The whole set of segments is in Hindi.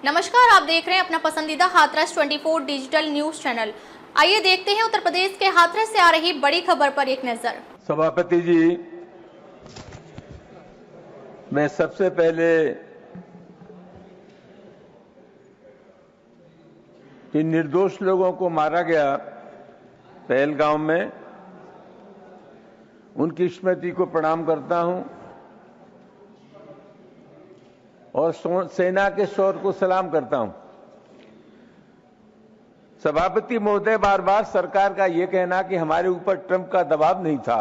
नमस्कार, आप देख रहे हैं अपना पसंदीदा हाथरस 24 डिजिटल न्यूज चैनल। आइए देखते हैं उत्तर प्रदेश के हाथरस से आ रही बड़ी खबर पर एक नजर। सभापति जी, मैं सबसे पहले जिन निर्दोष लोगों को मारा गया पहलगांव में, उनकी स्मृति को प्रणाम करता हूं और सेना के शौर्य को सलाम करता हूं। सभापति महोदय, बार बार सरकार का यह कहना कि हमारे ऊपर ट्रंप का दबाव नहीं था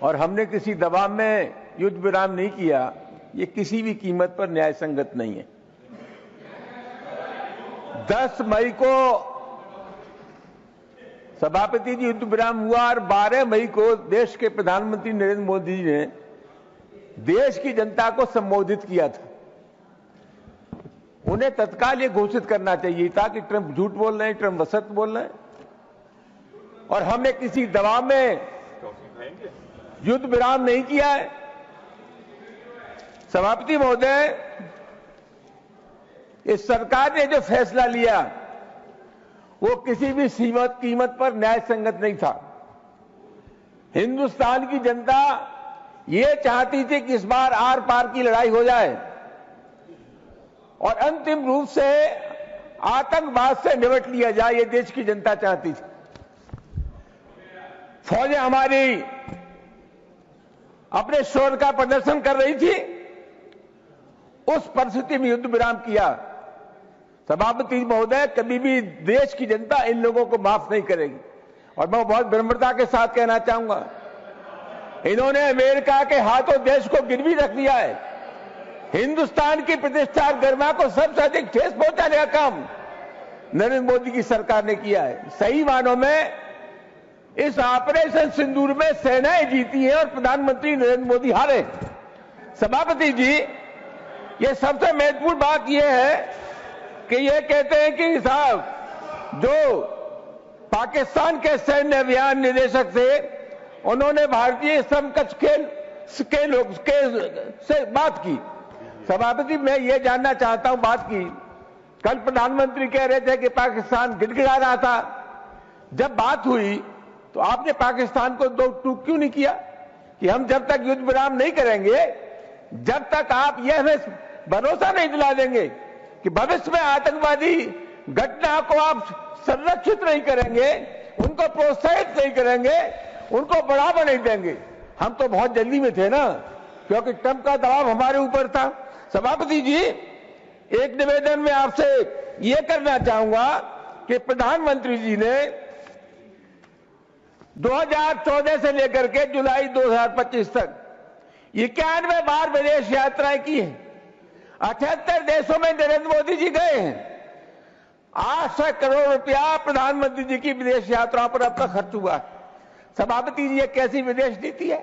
और हमने किसी दबाव में युद्ध विराम नहीं किया, ये किसी भी कीमत पर न्याय संगत नहीं है। 10 मई को सभापति जी युद्ध विराम हुआ और 12 मई को देश के प्रधानमंत्री नरेंद्र मोदी जी ने देश की जनता को संबोधित किया था। उन्हें तत्काल ये घोषित करना चाहिए था कि ट्रंप झूठ बोल रहे हैं, ट्रंप असत्य बोल रहे हैं और हमने किसी दबाव में युद्ध विराम नहीं किया है। सभापति महोदय, इस सरकार ने जो फैसला लिया वो किसी भी कीमत पर न्याय संगत नहीं था। हिंदुस्तान की जनता ये चाहती थी कि इस बार आर पार की लड़ाई हो जाए और अंतिम रूप से आतंकवाद से निपट लिया जाए, ये देश की जनता चाहती थी। फौजें हमारी अपने शौर्य का प्रदर्शन कर रही थी, उस परिस्थिति में युद्ध विराम किया। सभापति महोदय, कभी भी देश की जनता इन लोगों को माफ नहीं करेगी और मैं बहुत विनम्रता के साथ कहना चाहूंगा, इन्होंने अमेरिका के हाथों देश को गिरवी रख दिया है। हिंदुस्तान की प्रतिष्ठा और गरिमा को सबसे अधिक ठेस पहुंचाने का काम नरेंद्र मोदी की सरकार ने किया है। सही मानों में इस ऑपरेशन सिंदूर में सेनाएं जीती हैं और प्रधानमंत्री नरेंद्र मोदी हारे। सभापति जी, ये सबसे महत्वपूर्ण बात यह है कि ये कहते हैं कि साहब जो पाकिस्तान के सैन्य अभियान निदेशक थे, उन्होंने भारतीय समकक्ष से बात की। सभापति, मैं ये जानना चाहता हूं, बात की कल प्रधानमंत्री कह रहे थे कि पाकिस्तान गिड़गिड़ा रहा था। जब बात हुई तो आपने पाकिस्तान को दो टूक क्यों नहीं किया कि हम जब तक युद्ध विराम नहीं करेंगे, जब तक आप यह हमें भरोसा नहीं दिला देंगे कि भविष्य में आतंकवादी घटना को आप संरक्षित नहीं करेंगे, उनको प्रोत्साहित नहीं करेंगे, उनको बढ़ावा नहीं देंगे। हम तो बहुत जल्दी में थे ना, क्योंकि ट्रंप का दबाव हमारे ऊपर था। सभापति जी, एक निवेदन में आपसे यह करना चाहूंगा कि प्रधानमंत्री जी ने 2014 से लेकर के जुलाई 2025 तक 91 बार विदेश यात्राएं की हैं। 78 देशों में नरेंद्र मोदी जी गए हैं। 800 करोड़ रुपया प्रधानमंत्री जी की विदेश यात्राओं पर अब तक खर्च हुआ है। सभापति जी, ये कैसी विदेश नीति है?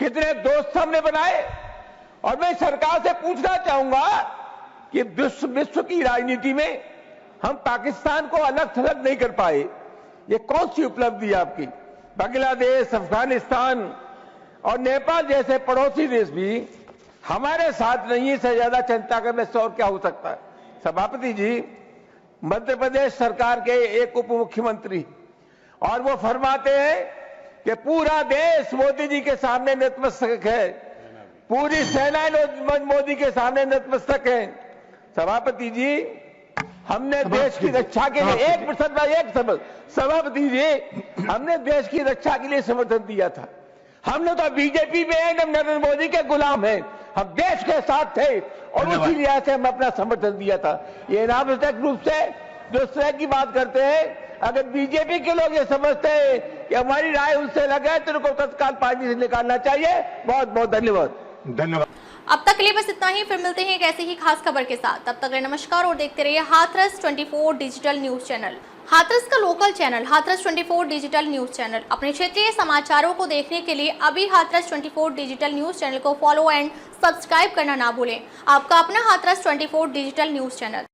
कितने दोस्त हमने बनाए? और मैं सरकार से पूछना चाहूंगा कि विश्व की राजनीति में हम पाकिस्तान को अलग थलग नहीं कर पाए, ये कौन सी उपलब्धि है आपकी? बांग्लादेश, अफगानिस्तान और नेपाल जैसे पड़ोसी देश भी हमारे साथ नहीं, इससे ज्यादा चिंता का विषय और क्या हो सकता है? सभापति जी, मध्य प्रदेश सरकार के एक उप मुख्यमंत्री और वो फरमाते हैं कि पूरा देश मोदी जी के सामने नतमस्तक है, पूरी सेना मोदी के सामने नतमस्तक है। सभापति जी, हमने देश की रक्षा के लिए सभापति जी, हमने देश की रक्षा के लिए समर्थन दिया था। हमने तो बीजेपी में है, हम नरेंद्र मोदी के गुलाम हैं, हम देश के साथ थे और उसी लिहाज से हम अपना समर्थन दिया था। ये अनावश्यक रूप से जो इस तरह की बात करते हैं, अगर बीजेपी के लोग ये समझते हैं कि हमारी राय उनसे अलग है तो उनको तत्काल पार्टी से निकालना चाहिए। बहुत बहुत धन्यवाद। अब तक के लिए बस इतना ही, फिर मिलते हैं एक ऐसी ही खास खबर के साथ। तब तक नमस्कार और देखते रहिए Hathras 24 digital news channel. Hathras का local channel Hathras 24 digital news channel. अपने क्षेत्रीय समाचारों को देखने के लिए अभी हाथरस 24 डिजिटल न्यूज चैनल को फॉलो एंड सब्सक्राइब करना ना भूलें। आपका अपना हाथरस 24 डिजिटल न्यूज चैनल।